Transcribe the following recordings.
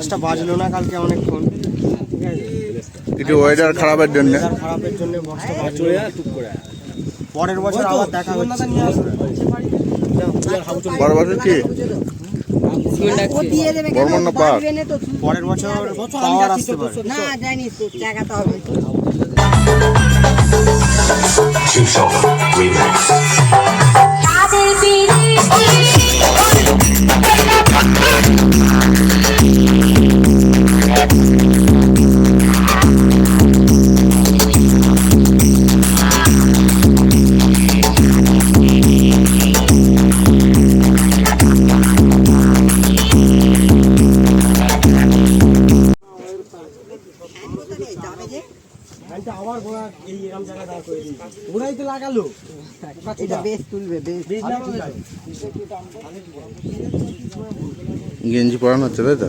বক্সটা বাজলো না কালকে অনেকক্ষণ, ঠিক আছে, কিছু ওয়েদার খারাপের জন্য বক্সটা বাজলো না। পরের বছর আবার দেখা হচ্ছে। পরের বছর কি বর্মন না পার? পরের বছর পাওয়ার আসতে পারে। না জানি তো টাকাটা হবে তো। আবার ঘোড়া এই এরকম জায়গায় দাঁড় করে দিয়েছে। ঘোড়াই তো লাগালো। এটা বেশ তুলবে বেশ। গেঞ্জি পরানো হচ্ছে তাই তো?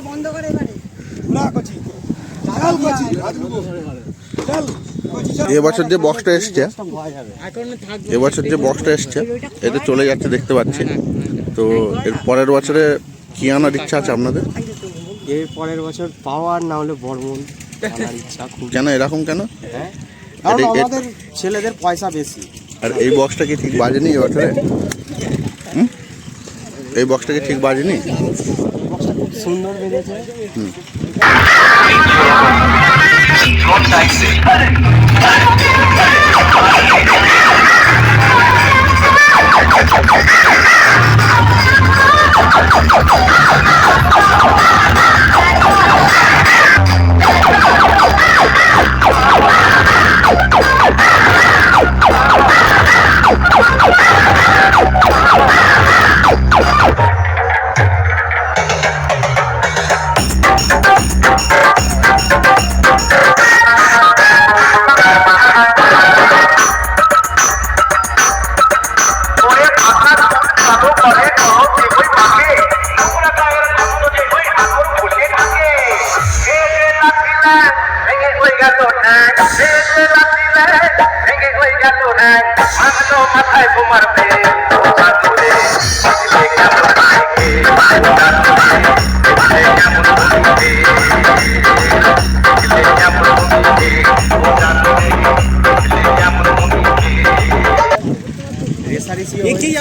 বন্ধ করে এবারে এবছর যে বক্সটা এসছে, এবছর যে বক্সটা এসছে এটা চলে যাচ্ছে দেখতে পাচ্ছি। তো এর পরের বছরে কি আনার ইচ্ছা আছে আপনাদের? এর পরের বছর পাওয়ার না হলে বর্মন আনার ইচ্ছা খুব। কেন এরকম কেন? হ্যাঁ, কারণ আমাদের ছেলেদের পয়সা বেশি। আর এই বক্সটা কি ঠিক বাজেনি এবছরে? এই বক্সটা কি ঠিক বাজেনি? বক্সটা খুব সুন্দর বেরিয়েছে।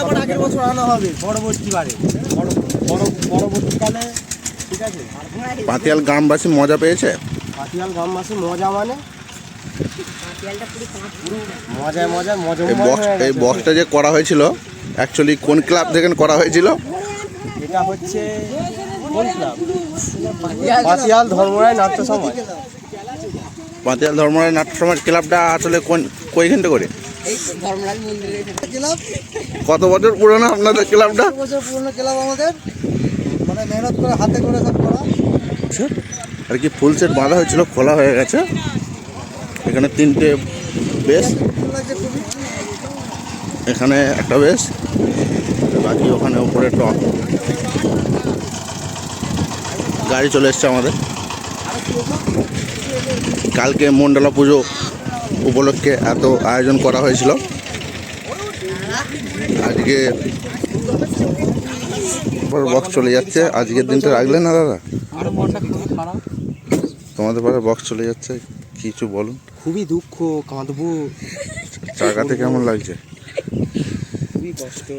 আবার আগের বছর আনা হবে পরবর্তীকালে, ঠিক আছে। পাতিয়াল গ্রামবাসী মজা পেয়েছে। পাতিয়াল গ্রামবাসী মজা মানে এই বক্সটা যে করা হয়েছিল অ্যাকচুয়ালি কোন ক্লাব থেকে করা হয়েছিল? এটা হচ্ছে কোন ক্লাব? পাতিয়াল ধর্মরায় নাট্য সমাজ। পাতিয়াল ধর্মরায় নাট্য সমাজ ক্লাবটা আসলে কইখানটা করে? কত বছর পুরনো আপনাদের ক্লাবটা? বছর পুরনো ক্লাব আমাদের, মানে মেহনত করে হাতে করে সব করা। আর কি ফুল সেট বাঁধা হয়েছিল, খোলা হয়ে গেছে। এখানে 3টে বেস, এখানে একটা বেস, বাকি ওখানে উপরে টপ। গাড়ি চলে এসছে আমাদের। কালকে মণ্ডলা পুজো উপলক্ষে এত আয়োজন করা হয়েছিল। আজকে বক্স চলে যাচ্ছে। আজকের দিনটা রাখলে না দাদা? তোমাদের পরে বক্স চলে যাচ্ছে, কিছু বলুন। খুবই দুঃখ, কাঁদবো। জায়গাতে কেমন লাগছে? খুবই কষ্ট।